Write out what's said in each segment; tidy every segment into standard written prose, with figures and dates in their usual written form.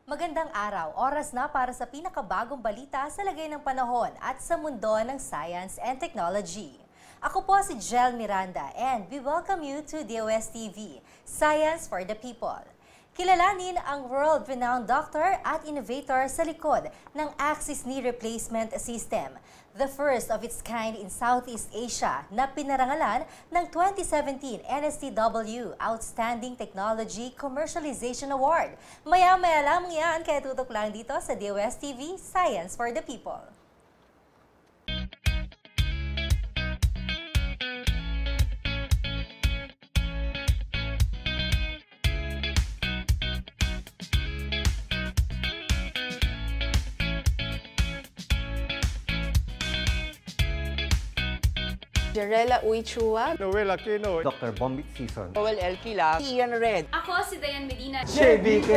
Magandang araw, oras na para sa pinakabagong balita sa lagay ng panahon at sa mundo ng science and technology. Ako po si Jel Miranda and we welcome you to DOSTv, Science for the People. Kilalanin ang world-renowned doctor at innovator sa likod ng Axis Knee Replacement System, the first of its kind in Southeast Asia na pinarangalan ng 2017 NSTW Outstanding Technology Commercialization Award. Maya-maya lamang yan, kaya tutok lang dito sa DOSTv, Science for the People. Jarela Uichua, Noel Aquino, Dr. Bombit Season, Joel Elquila, Ian Red, Ako si Dayan Medina. JBK!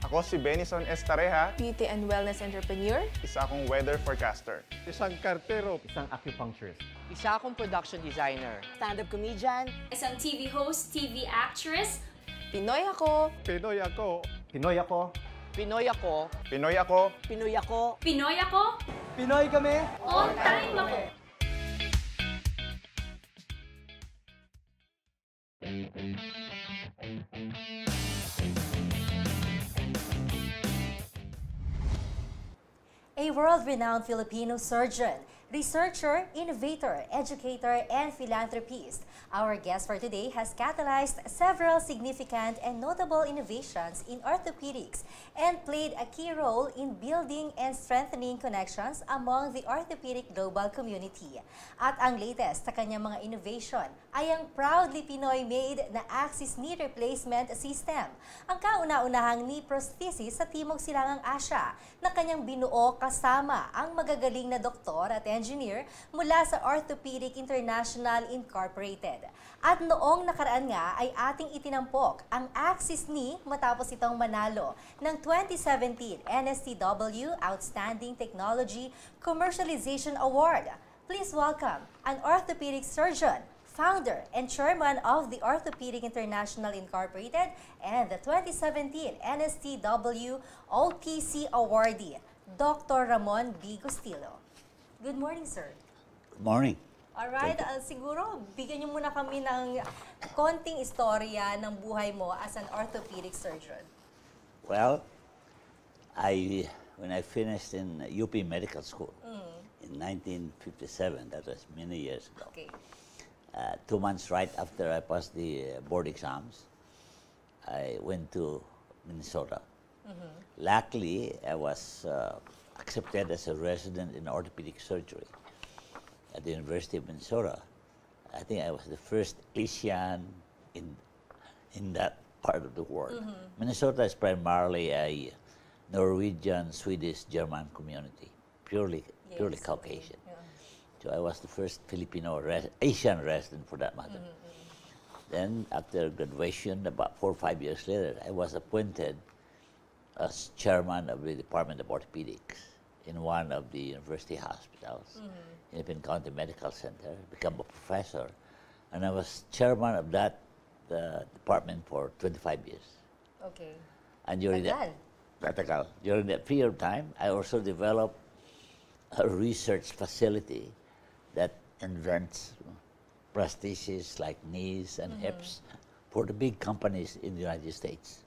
ako si Benison Estareja, Beauty and Wellness Entrepreneur, isa akong weather forecaster. Isang kartero, isang acupuncturist, isa akong production designer, stand-up comedian, Isang TV host, TV actress. Pinoy ako, Pinoy ako, Pinoy ako, Pinoy ako, Pinoy ako, Pinoy ako, Pinoy ako. Pinoy kami! On time ako. A world-renowned Filipino surgeon, researcher, innovator, educator, and philanthropist. Our guest for today has catalyzed several significant and notable innovations in orthopedics and played a key role in building and strengthening connections among the orthopedic global community. At ang latest sa kanyang mga innovation ay ang proudly Pinoy-made na Axis Knee Replacement System, ang kauna-unahang knee prosthesis sa Timog Silangang Asya na kanyang binuo kasama ang magagaling na doktor at engineer mula sa Orthopedic International Incorporated. At noong nakaraan nga ay ating itinampok ang Axis Knee matapos itong manalo ng 2017 NSTW Outstanding Technology Commercialization Award. Please welcome an orthopedic surgeon, founder and chairman of the Orthopedic International Incorporated and the 2017 NSTW OPC awardee, Dr. Ramon B. Gustillo. Good morning, sir. Good morning. Alright, siguro bigyan niyo muna kami ng konting istorya ng buhay mo as an orthopedic surgeon. Well, when I finished in UP Medical School in 1957, that was many years ago. Okay. 2 months right after I passed the board exams, I went to Minnesota. Luckily, I was accepted as a resident in orthopedic surgery at the University of Minnesota. I think I was the first Asian in that part of the world. Minnesota is primarily a Norwegian, Swedish, German community, purely Caucasian. Yeah. So I was the first Filipino Asian resident for that matter. Then after graduation, about 4 or 5 years later, I was appointed as chairman of the Department of Orthopedics in one of the university hospitals, in County Medical Center, become a professor, and I was chairman of that department for 25 years. Okay. And during during that period of time, I also developed a research facility that invents prostheses like knees and hips for the big companies in the United States.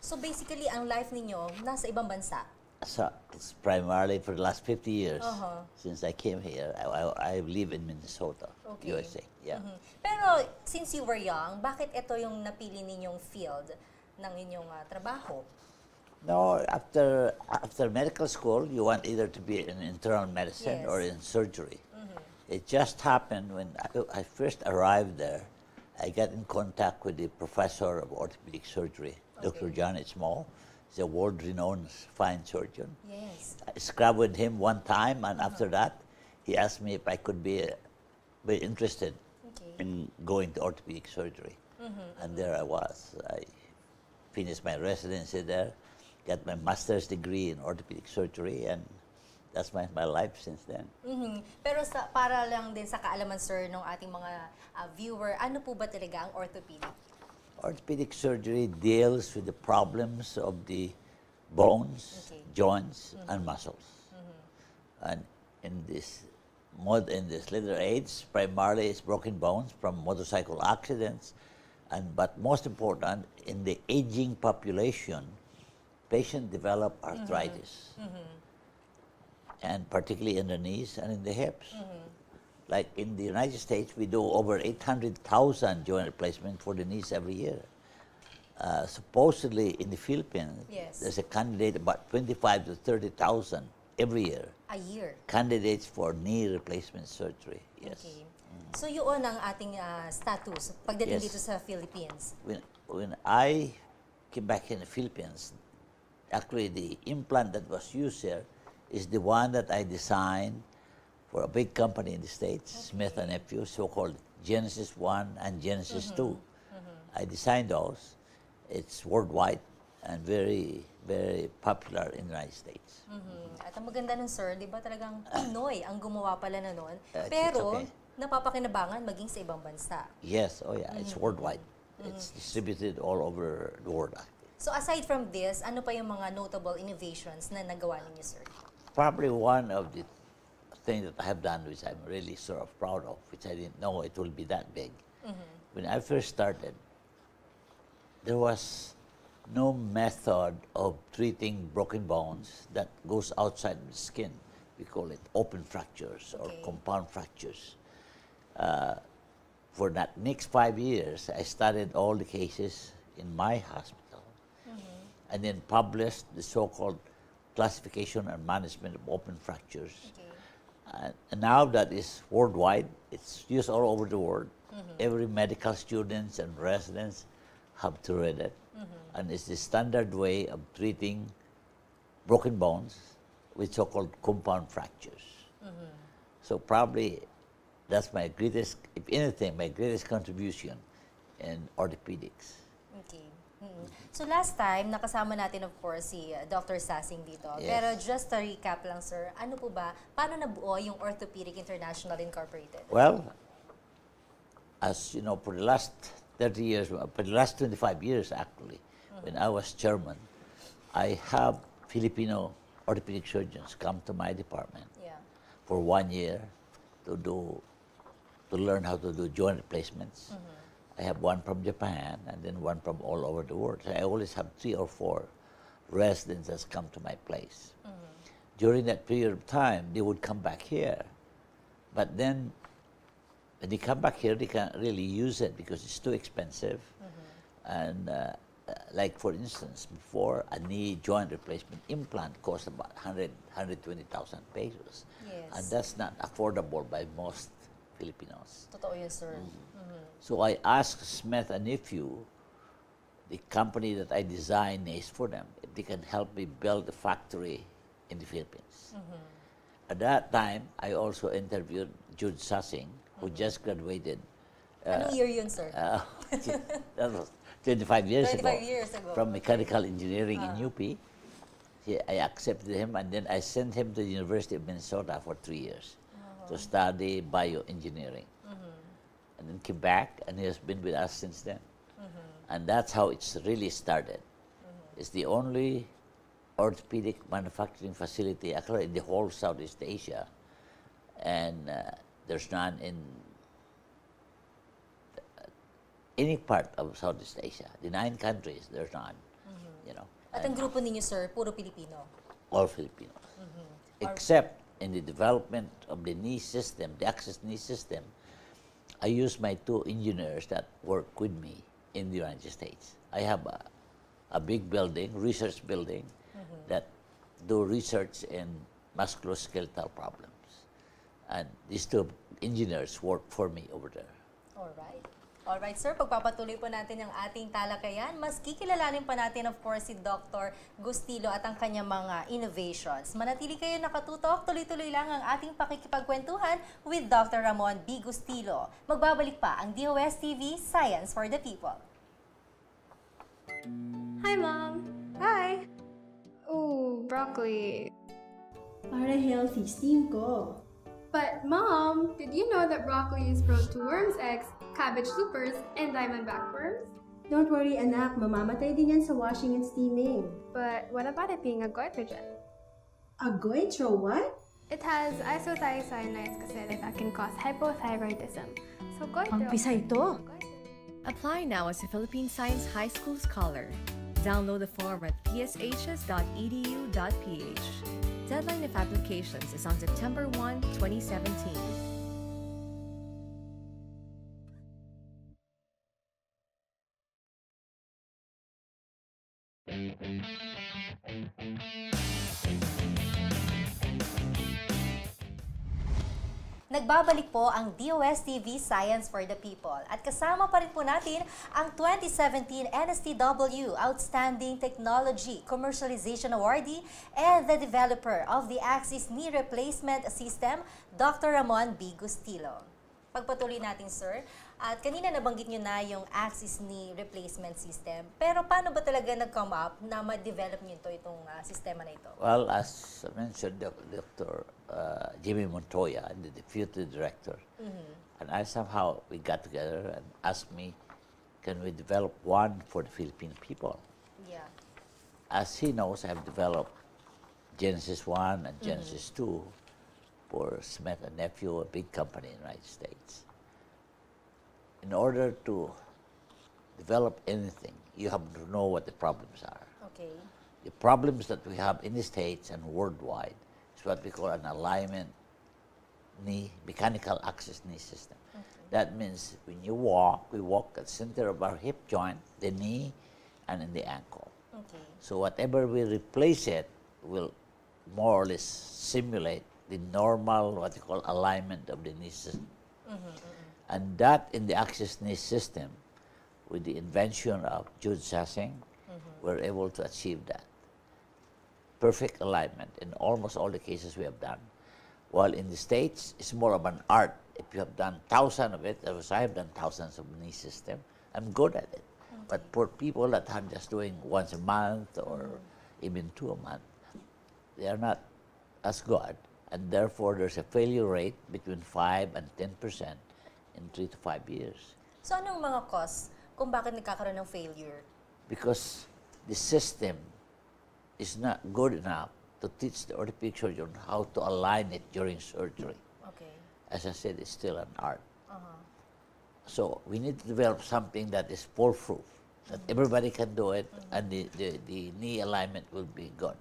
So basically, ang life ninyo nasa ibang bansa? So it's primarily for the last 50 years since I came here. I live in Minnesota, USA. Yeah. Pero since you were young, bakit ito yung napili ninyong field ng inyong trabaho? No, after medical school, you want either to be in internal medicine Yes. or in surgery. It just happened when I first arrived there, I got in contact with the professor of orthopedic surgery, Dr. John H. Mo. He's a world-renowned fine surgeon. Yes. I scrubbed with him one time, and after that, he asked me if I could be interested Okay. in going to orthopedic surgery. And there I was. I finished my residency there, got my master's degree in orthopedic surgery, and that's my life since then. Pero para lang din sa kaalaman, sir, ng ating mga viewer, ano po ba talaga ang orthopedic? Orthopedic surgery deals with the problems of the bones, Okay. joints, and muscles. And in this later age, primarily it's broken bones from motorcycle accidents, but most important, in the aging population, patients develop arthritis, and particularly in the knees and in the hips. Like in the United States, we do over 800,000 joint replacements for the knees every year. Supposedly in the Philippines, Yes. there's a candidate about 25 to 30,000 every year. A year. Candidates for knee replacement surgery. Yes. Okay. So yun ang ating status pagdating Yes. dito sa Philippines. When I came back in the Philippines, actually the implant that was used here is the one that I designed for a big company in the States, Smith and Nephew, so-called Genesis 1 and Genesis 2. I designed those. It's worldwide and very, very popular in the United States. At ang maganda nun, sir, di ba talagang Pinoy ang gumawa pala na nun, It's pero okay. napapakinabangan maging sa ibang bansa. Yes, oh yeah, it's worldwide. It's distributed all over the world. So aside from this, ano pa yung mga notable innovations na nagawa ninyo, sir? Probably one of the things that I have done, which I'm really sort of proud of, which I didn't know it will be that big. When I first started, there was no method of treating broken bones that goes outside the skin. We call it open fractures or Okay. compound fractures. For that next 5 years, I studied all the cases in my hospital and then published the so-called classification and management of open fractures. And now that is worldwide, it's used all over the world. Every medical students and residents have to read it. And it's the standard way of treating broken bones with so-called compound fractures. So probably that's my greatest, if anything, my greatest contribution in orthopedics. Okay. So last time, nakasama natin of course si Dr. Sasing dito. Yes. Pero just to recap lang, sir, ano po ba, paano nabuo yung Orthopedic International Incorporated? Well, as you know, for the last 30 years, for the last 25 years actually, when I was chairman, I have Filipino orthopedic surgeons come to my department Yeah. for 1 year to learn how to do joint replacements. I have one from Japan and then one from all over the world. So I always have 3 or 4 residents that come to my place. During that period of time, they would come back here. But then, when they come back here, they can't really use it because it's too expensive. And like for instance, before a knee joint replacement implant cost about 120,000 pesos. Yes. And that's not affordable by most Filipinos. Totoo yun, sir. So I asked Smith and Nephew, the company that I designed is for them, if they can help me build a factory in the Philippines. At that time, I also interviewed Jude Sassing, who just graduated. Anong year yun, sir? That was 25 years 25 ago. years ago. From mechanical engineering in UP. I accepted him and then I sent him to the University of Minnesota for 3 years to study bioengineering. And then came back and he has been with us since then. And that's how it's really started. It's the only orthopedic manufacturing facility actually in the whole Southeast Asia. And there's none in any part of Southeast Asia. The 9 countries, there's none. You know, At ang grupo ninyo, sir, puro Pilipino. all Filipinos. Except in the development of the knee system, the access knee system, I use my 2 engineers that work with me in the United States. I have a big building, research building, that do research in musculoskeletal problems. And these two engineers work for me over there. Alright. Alright, sir. Pagpapatuloy po natin ang ating talakayan, mas kikilalanin pa natin, of course, si Dr. Gustillo at ang kanyang mga innovations. Manatili kayo nakatutok, tuloy-tuloy lang ang ating pakikipagkwentuhan with Dr. Ramon B. Gustillo. Magbabalik pa ang DOSTv Science for the People. Hi, Mom. Hi. Ooh, broccoli. Para healthy steam ko. But, Mom, did you know that broccoli is prone to worms' eggs, cabbage loopers, and diamondback worms? Don't worry anak, mamamatay din yan sa washing and steaming. But what about it being a goitrogen? A goitro what? It has isothiocyanate kasi that can cause hypothyroidism. So, goitro... Ang pisa ito. Apply now as a Philippine Science High School Scholar. Download the form at pshs.edu.ph. Deadline of applications is on September 1, 2017. Nagbabalik po ang DOSTv Science for the People at kasama pa rin po natin ang 2017 NSTW Outstanding Technology Commercialization Awardee and the developer of the Axis Knee Replacement System, Dr. Ramon B. Gustillo. Pagpatuloy natin, sir. At kanina nabanggit nyo na yung Axis Knee Replacement System. Pero paano ba talaga nag-come up na ma-develop nyo itong sistema na ito? Well, as I mentioned, Dr. Jimmy Montoya, the deputy director, and I somehow, we got together and asked me, can we develop one for the Philippine people? Yeah. As he knows, I have developed Genesis 1 and Genesis 2 for Smith and Nephew, a big company in the United States. In order to develop anything, you have to know what the problems are. Okay. The problems that we have in the States and worldwide is what we call an alignment knee, mechanical access knee system. Okay. That means when you walk, we walk at the center of our hip joint, the knee, and in the ankle. Okay. So whatever we replace it will more or less simulate the normal, what you call alignment of the knee system. And that in the access knee system, with the invention of Jude Sassing, we're able to achieve that. Perfect alignment in almost all the cases we have done. While in the States, it's more of an art. If you have done thousands of it, as I have done thousands of knee system, I'm good at it. But for people that I'm just doing once a month or even 2 a month, they are not as good. And therefore, there's a failure rate between 5 and 10% in 3 to 5 years. So anong mga cause kung bakit nagkakaroon ng failure? Because the system is not good enough to teach the orthopedic surgeon how to align it during surgery. Okay. As I said, it's still an art. So we need to develop something that is foolproof, that everybody can do it, and the knee alignment will be good.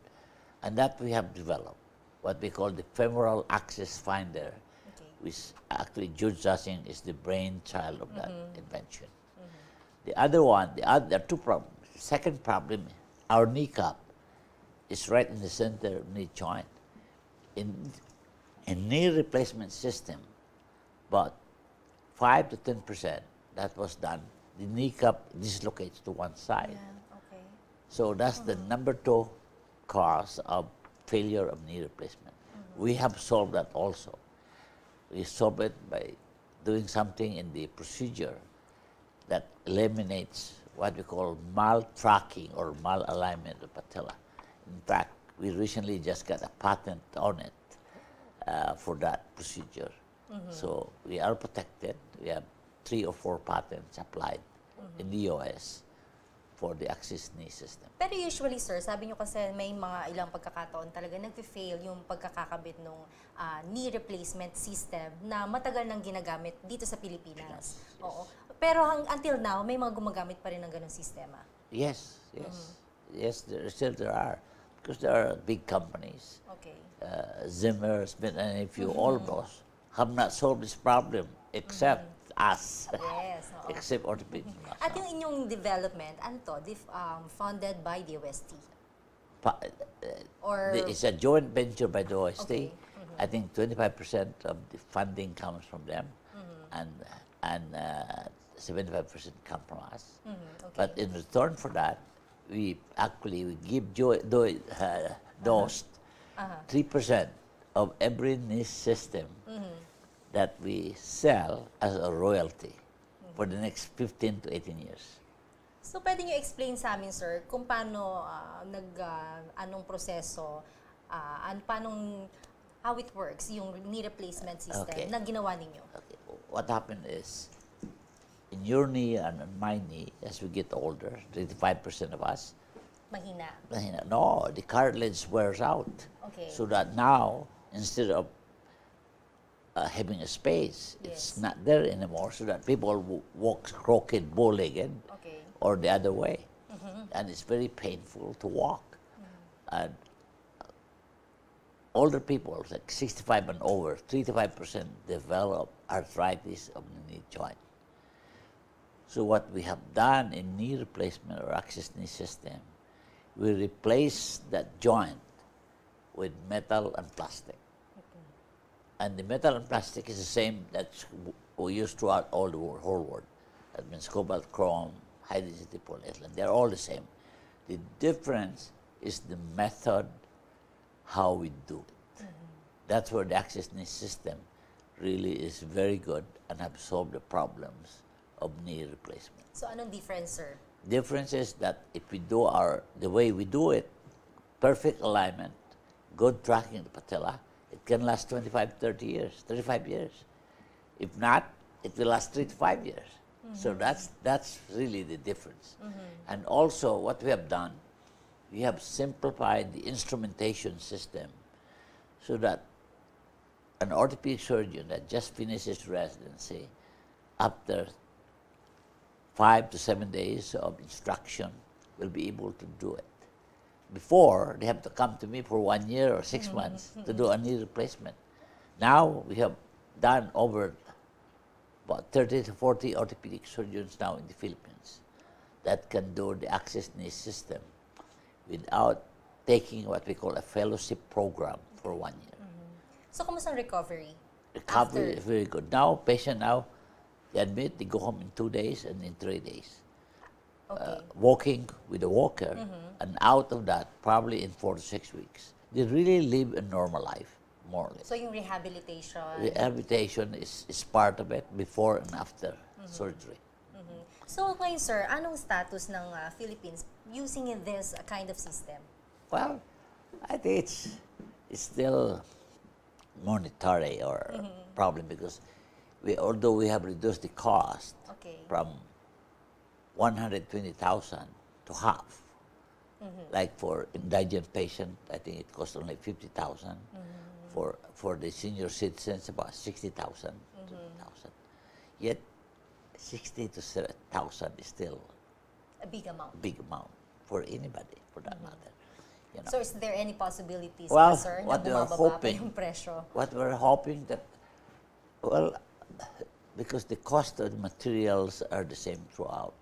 And that we have developed, what we call the femoral axis finder, which actually Jude Sassing is the brainchild of that invention. The other one, there are two problems. Second problem, our kneecap is right in the center of knee joint. In knee replacement system, about 5 to 10% that was done, the kneecap dislocates to one side. Yeah, okay. So that's the number 2 cause of failure of knee replacement. We have solved that also. We solve it by doing something in the procedure that eliminates what we call mal-tracking or mal-alignment of patella. In fact, we recently just got a patent on it for that procedure. So we are protected. We have 3 or 4 patents applied in the US for the axis knee system. Pero usually, sir, sabi nyo kasi may mga ilang pagkakataon talaga nag-fail yung pagkakakabit ng knee replacement system na matagal nang ginagamit dito sa Pilipinas. Yes. Oo. Pero until now, may mga gumagamit pa rin ng ganong sistema. Yes, yes. Yes, there are. Because there are big companies. Okay. Zimmer, Smith, and if you all those have not solved this problem except us. Yes. Oo. Except orthopedic. At yung inyong development, ano to? Funded by DOST? Or It's a joint venture by the OST. Okay. I think 25% of the funding comes from them, and 75% come from us. Okay. But in return for that, we give DOST 3% of every niche system that we sell as a royalty for the next 15 to 18 years. So, pwede nyo explain sa amin, sir, kung paano anong proseso, how it works, yung knee replacement system na ginawa ninyo? Okay. What happened is, in your knee and on my knee, as we get older, 35% of us, Mahina. no, the cartilage wears out. Okay. So that now, instead of having a space, it's not there anymore, so that people walk crooked, bow-legged, or the other way. And it's very painful to walk. And older people, like 65 and over, 3 to 5% develop arthritis of the knee joint. So what we have done in knee replacement or access knee system, we replace that joint with metal and plastic. And the metal and plastic is the same that we use throughout all the whole world. That means cobalt, chrome, high-density polyethylene. They're all the same. The difference is the method, how we do it. That's where the access knee system really is very good and have solved the problems of knee replacement. So, anong difference, sir? Difference is that if we do the way we do it, perfect alignment, good tracking of the patella, it can last 25, 30 years, 35 years. If not, it will last 3 to 5 years. So that's really the difference. And also what we have done, we have simplified the instrumentation system so that an orthopedic surgeon that just finished his residency, after 5 to 7 days of instruction, will be able to do it. Before, they have to come to me for 1 year or 6 months to do a knee replacement. Now, we have done over about 30 to 40 orthopedic surgeons now in the Philippines that can do the access knee system without taking what we call a fellowship program for 1 year. So, kumusta ang recovery? Recovery is very good. Now, patient now, they admit, they go home in 2 days and in 3 days. Walking with a walker, and out of that, probably in 4 to 6 weeks. They really live a normal life, more or less. So, yung rehabilitation? Rehabilitation is part of it, before and after surgery. So, ngayon, sir, anong status ng Philippines using this kind of system? Well, I think it's still monetary or problem, because although we have reduced the cost from 120,000 to half. Like for indigent patient, I think it costs only 50,000. For the senior citizens, about 60,000, 70,000. Yet 60 to 7,000 is still a big amount. Big amount for anybody, for that matter. You know. So, is there any possibilities, sir, what na bumababa pa yung presyo? What we're hoping that, well, because the cost of the materials are the same throughout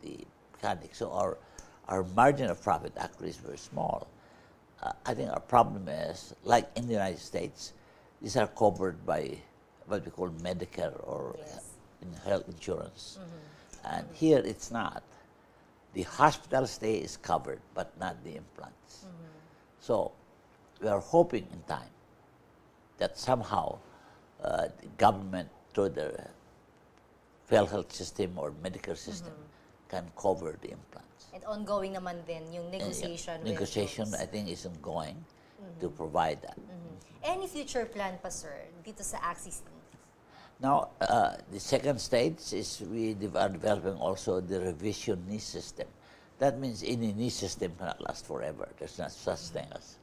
the mechanics, so our margin of profit actually is very small. I think our problem is, like in the United States, these are covered by what we call Medicare or in health insurance. And here it's not. The hospital stay is covered, but not the implants. So we are hoping in time that somehow the government, through the health system or Medicare system, can cover the implants. And ongoing naman din yung negotiation. Negotiation, I think, is ongoing to provide that. Any future plan pa, sir, dito sa Axis Knee? Now, the second stage is we are developing also the revision knee system. That means any knee system cannot last forever. There's not such thing as.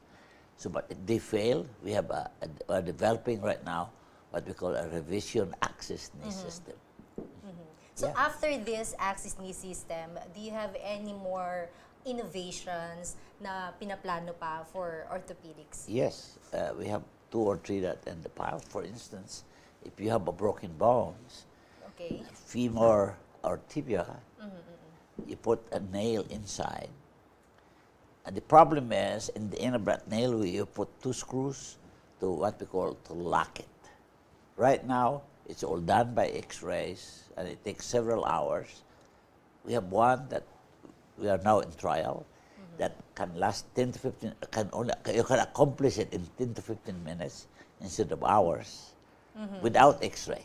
So, but if they fail, we have are developing right now what we call a revision access knee system. So after this access knee system, do you have any more innovations na pinaplano pa for orthopedics? Yes, we have 2 or 3 that in the pile. For instance, if you have a broken bones, Okay. femur or tibia, you put a nail inside. And the problem is, in the end of that nail, you put 2 screws to what we call to lock it. Right now, it's all done by X-rays, and it takes several hours. We have one that we are now in trial that can last 10 to 15, you can accomplish it in 10 to 15 minutes instead of hours without X-ray.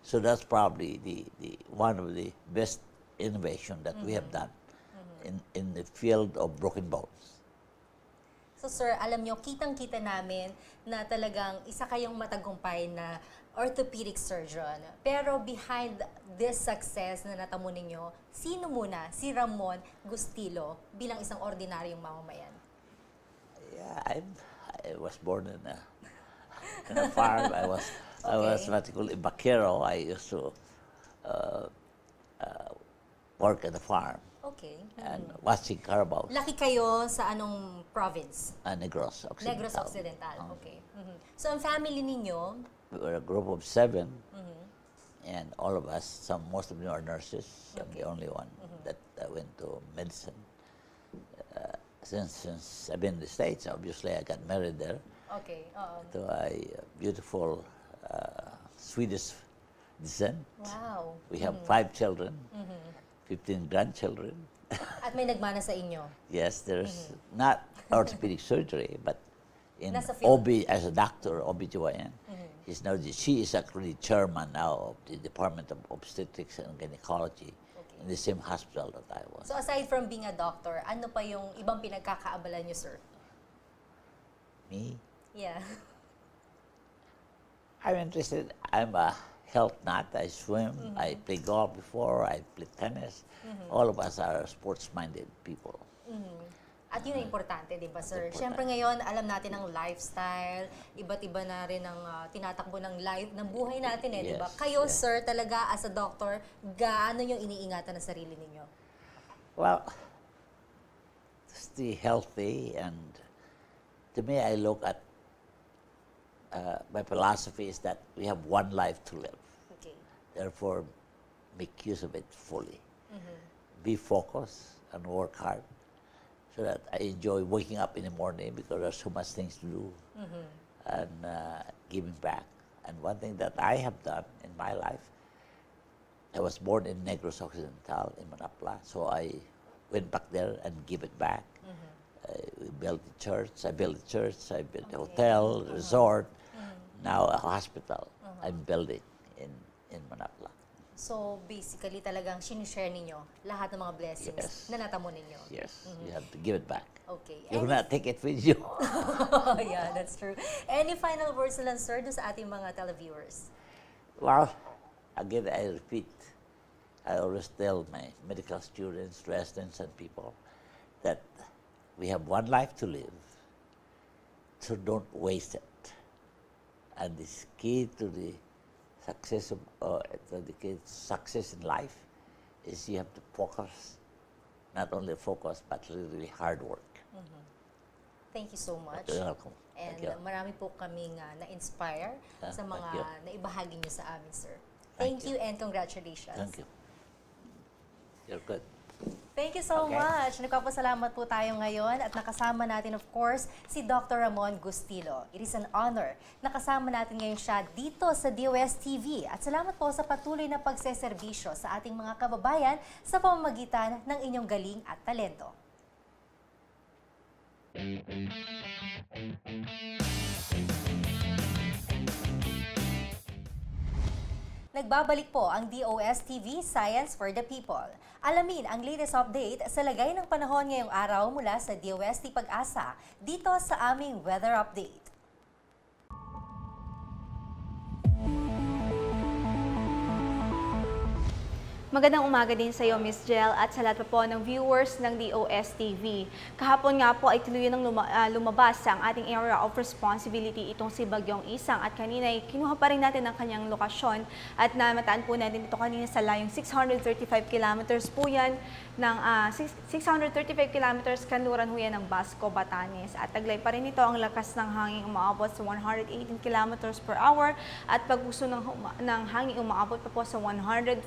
So that's probably the one of the best innovation that we have done in the field of broken bones. So sir, alam nyo, kitang-kita namin na talagang isa kayong matagumpay na orthopedic surgeon. Pero behind this success na natamo ninyo, sino muna si Ramon Gustillo bilang isang ordinaryong mamamayan? Yeah, I was born in a farm. I was what you call a vaquero. I used to work at the farm. Okay. And watching carabaos. Laki kayo sa anong province? Negros Occidental. Negros Occidental, okay. So ang family ninyo? We were a group of 7, and all of us, most of them are nurses. I'm the only one that went to medicine. Since I've been in the States, obviously I got married there. Okay. To a beautiful Swedish descent. Wow. We have 5 children, 15 grandchildren. At may nagmana sa inyo? Yes, there's not orthopedic surgery, but in Nasa field. OB, as a doctor, OBGYN, she is actually chairman now of the Department of Obstetrics and Gynecology in the same hospital that I was. So aside from being a doctor, ano pa yung ibang pinagkakaabalan nyo, sir? Me? Yeah. I'm interested. I'm a health nut. I swim. I play golf before. I play tennis. All of us are sports-minded people. At yun ang importante, di ba, sir? Siyempre ngayon, alam natin ang lifestyle, iba't iba na rin ang tinatakbo ng buhay natin, di ba? Yes, Kayo, yes. sir, talaga as a doctor, gaano yung iniingatan ng sarili ninyo? Well, stay healthy, and to me, I look at my philosophy is that we have one life to live. Okay. Therefore, make use of it fully. Be focused and work hard, so that I enjoy waking up in the morning because there's so much things to do, and giving back. And one thing that I have done in my life, I was born in Negros Occidental in Manapla, so I went back there and give it back. We built the church, I built a hotel, resort, now a hospital I'm building in Manapla. So, basically, talagang sinishare ninyo lahat ng mga blessings na natamo ninyo. Yes, you have to give it back. Okay. You cannot take it with you. Yeah, that's true. Any final words na lang, sir, doon sa ating mga televiewers? Well, again, I repeat, I always tell my medical students, residents, and people that we have one life to live, so don't waste it. And the key to the success in life is you have to focus, not only focus, but really hard work. Thank you so much. You're welcome. And Thank you. marami po kaming na-inspire sa thank mga you. naibahagi niyo sa amin, sir. Thank Thank you and congratulations. Thank you. You're good. Thank you so much. Nagpapasalamat po tayo ngayon at nakasama natin, of course, si Dr. Ramon Gustillo. It is an honor. Nakasama natin ngayon siya dito sa DOSTv. At salamat po sa patuloy na pagseserbisyo sa ating mga kababayan sa pamamagitan ng inyong galing at talento. Nagbabalik po ang DOSTv Science for the People. Alamin ang latest update sa lagay ng panahon ngayong araw mula sa DOST Pag-asa dito sa aming weather update. Magandang umaga din sa iyo, Miss Jel, at sa lahat po ng viewers ng DOSTv. Kahapon nga po ay tuluyang lumabas ang ating area of responsibility itong si Bagyong Isang at kanina ay kinuha pa rin natin ang kanyang lokasyon at namataan po natin ito kanina sa layong 635 kilometers po yan ng 635 kilometers kanluran ho yan ng Basco, Batanes. At taglay pa rin ito ang lakas ng hangin umaabot sa 118 kilometers per hour at pagbuso ng hangin umaabot pa po sa 145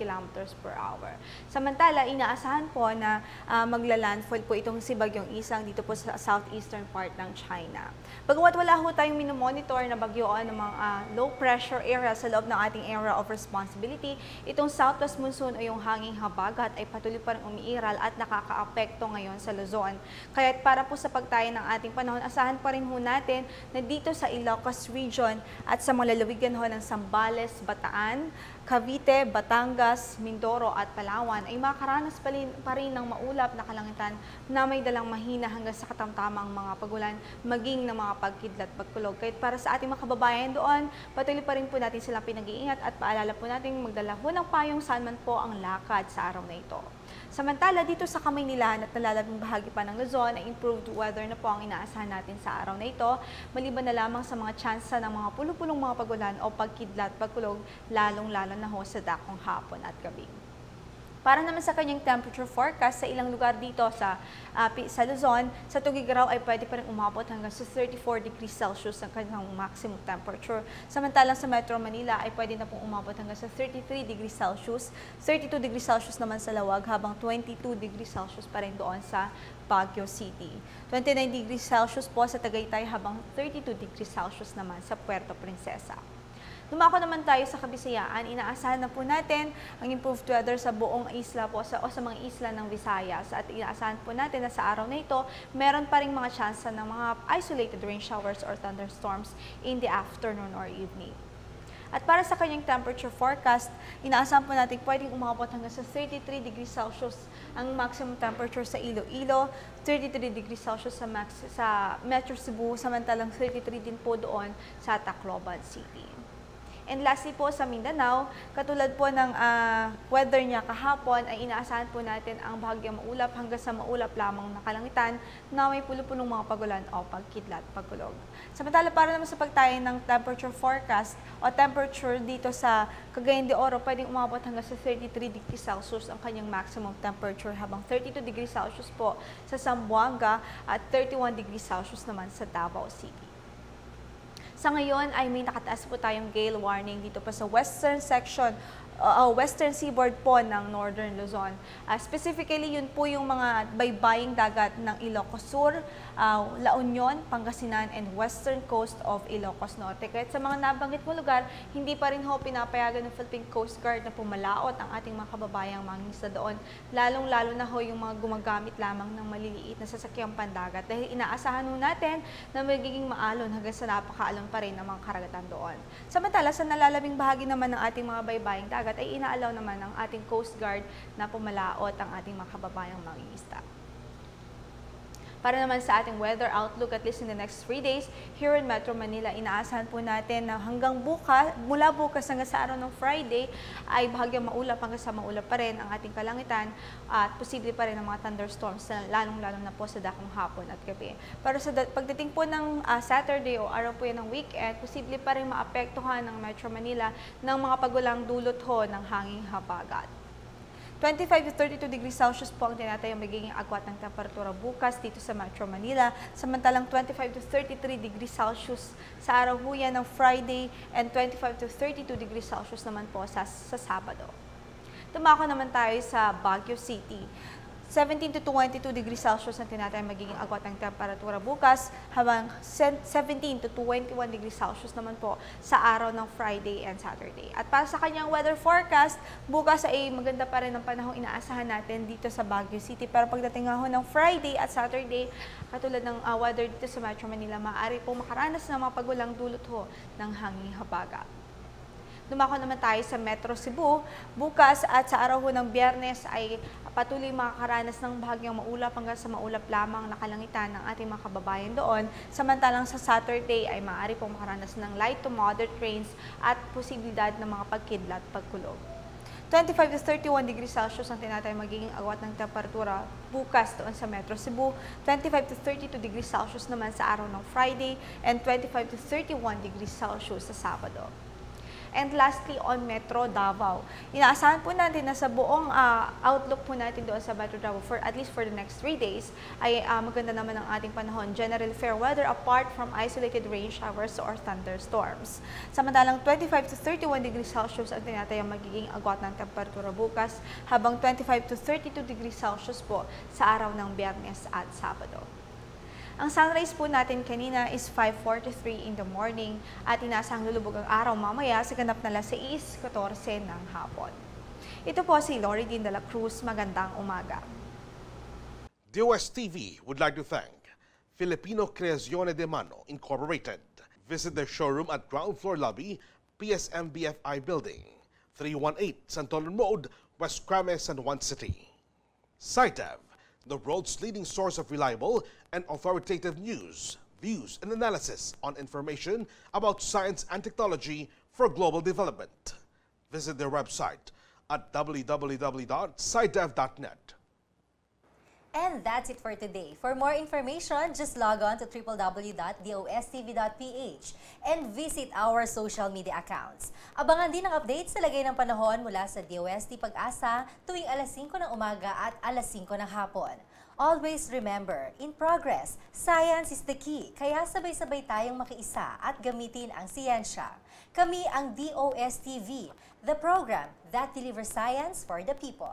kilometers per hour. Samantala, inaasahan po na magla-landfall po itong si Bagyong Isang dito po sa southeastern part ng China. Bagamat wala ho tayong minomonitor na bagyo o ng mga low pressure area sa loob ng ating area of responsibility, itong southwest monsoon o yung hanging habagat ay patuloy pa rin umiiral at nakakaapekto ngayon sa Luzon. Kaya para po sa pagtayo ng ating panahon, asahan pa rin ho natin na dito sa Ilocos Region at sa mga lalawigan ho ng Zambales, Bataan, Cavite, Batangas, Mindoro at Palawan ay makaranas pa rin ng maulap na kalangitan na may dalang mahina hanggang sa katamtamang mga pagulan maging ng mga pagkidlat pagkulog. Kaya para sa ating mga kababayan doon, patuloy pa rin po natin silang pinag-iingat at paalala po natin magdala ho ng payong saan man po ang lakad sa araw na ito. Samantala, dito sa Kamaynilan at nalalabing bahagi pa ng Luzon ay improved weather na po ang inaasahan natin sa araw na ito, maliban na lamang sa mga tsansa ng mga pulupulong mga pagulan o pagkidlat pagkulog, lalong-lalo na ho sa dakong hapon at gabi. Para naman sa kanyang temperature forecast sa ilang lugar dito sa Luzon, sa Tugigaraw ay pwede pa rin umabot hanggang sa 34 degrees Celsius ang kanyang maximum temperature. Samantalang sa Metro Manila ay pwede na pong umabot hanggang sa 33 degrees Celsius, 32 degrees Celsius naman sa Lawag, habang 22 degrees Celsius pa rin doon sa Baguio City. 29 degrees Celsius po sa Tagaytay, habang 32 degrees Celsius naman sa Puerto Princesa. Dumako naman tayo sa Kabisayaan, inaasahan na po natin ang improved weather sa buong isla po o sa mga isla ng Visayas at inaasahan po natin na sa araw na ito, meron pa rin mga tsansa ng mga isolated rain showers or thunderstorms in the afternoon or evening. At para sa kanyang temperature forecast, inaasahan po natin pwedeng umabot hanggang sa 33 degrees Celsius ang maximum temperature sa Iloilo, 33 degrees Celsius sa Metro Cebu, samantalang 33 din po doon sa Tacloban City. And lastly po sa Mindanao, katulad po ng weather niya kahapon ay inaasahan po natin ang bahagyang maulap hanggang sa maulap lamang na kalangitan na may pulo-pulong mga pagulan o pagkidlat pagkulog. Samantala para naman sa pagtayo ng temperature forecast o temperature dito sa Cagayan de Oro, pwedeng umabot hanggang sa 33 degrees Celsius ang kanyang maximum temperature, habang 32 degrees Celsius po sa Zamboanga at 31 degrees Celsius naman sa Davao City. Sa ngayon ay may nakataas po tayong gale warning dito pa sa western section, western seaboard po ng Northern Luzon. Specifically, yun po yung mga baybaying dagat ng Ilocos Sur, La Union, Pangasinan, and western coast of Ilocos Norte. Kahit sa mga nabanggit mo lugar, hindi pa rin ho pinapayagan ng Philippine Coast Guard na pumalaot ang ating mga kababayang mangingisda doon. Lalong-lalo na ho yung mga gumagamit lamang ng maliliit na sasakyang pandagat dahil inaasahan ho natin na magiging maalon hanggang sa napakaalon pa rin ang mga karagatan doon. Samantala, sa nalalabing bahagi naman ng ating mga baybaying dagat ay inaalaw naman ng ating Coast Guard na pumalaot ang ating mga kababayang mangingisda. Para naman sa ating weather outlook, at least in the next 3 days, here in Metro Manila, inaasahan po natin na hanggang bukas, mula bukas hanggang sa araw ng Friday, ay bahagyang maulap hanggang sa maulap pa rin ang ating kalangitan at posible pa rin ang mga thunderstorms, lalong-lalo na po sa dakong hapon at gabi. Pero sa pagdating po ng Saturday o araw po yan ng weekend, posible pa rin maapektuhan ng Metro Manila ng mga pagulang dulot ho ng hanging habagat. 25 to 32 degrees Celsius po ang tinatayang magiging agwat ng temperatura bukas dito sa Metro Manila. Samantalang 25 to 33 degrees Celsius sa araw po yan ng Friday and 25 to 32 degrees Celsius naman po sa Sabado. Tumako naman tayo sa Baguio City. 17 to 22 degrees Celsius ang tinatayang magiging agwat ng temperatura bukas, habang 17 to 21 degrees Celsius naman po sa araw ng Friday and Saturday. At para sa kanyang weather forecast, bukas ay maganda pa rin ang panahong inaasahan natin dito sa Baguio City. Pero pagdating nga ho ng Friday at Saturday, katulad ng weather dito sa Metro Manila, maaari po makaranas ng mga pagulang dulot ho ng hanging habagat. Dumako naman tayo sa Metro Cebu. Bukas at sa araw ho ng Biyernes ay patuloy makakaranas ng bahagyang maulap hanggang sa maulap lamang na kalangitan ng ating mga kababayan doon. Samantalang sa Saturday ay maaari pong makaranas ng light to moderate rains at posibilidad ng mga pagkidlat pagkulog. 25 to 31 degrees Celsius ang tinatay magiging agwat ng temperatura bukas doon sa Metro Cebu, 25 to 32 degrees Celsius naman sa araw ng Friday, and 25 to 31 degrees Celsius sa Sabado. And lastly, on Metro Davao, inaasahan po natin na sa buong outlook po natin doon sa Metro Davao for at least for the next 3 days ay maganda naman ang ating panahon. Generally fair weather apart from isolated rain showers or thunderstorms. Samantalang 25 to 31 degrees Celsius ang tinatayang magiging agwat ng temperatura bukas, habang 25 to 32 degrees Celsius po sa araw ng Biyernes at Sabado. Ang sunrise po natin kanina is 5:43 in the morning at inaasahang lulubog ang araw mamaya sa ganap na 6:14 ng hapon. Ito po si Loridin de la Cruz. Magandang umaga. DOSTv would like to thank Filipino Creazione de Mano Incorporated. Visit their showroom at ground floor lobby, PSM BFI Building, 318 Santolan Road, West Crames, San Juan City. SciDev, the world's leading source of reliable and authoritative news, views, and analysis on information about science and technology for global development. Visit their website at www.scidev.net. And that's it for today. For more information, just log on to www.dostv.ph and visit our social media accounts. Abangan din ang updates sa lagay ng panahon mula sa DOST Pag-asa tuwing alas 5 ng umaga at alas 5 ng hapon. Always remember, in progress, science is the key, kaya sabay-sabay tayong makiisa at gamitin ang siyensya. Kami ang DOSTv, the program that delivers science for the people.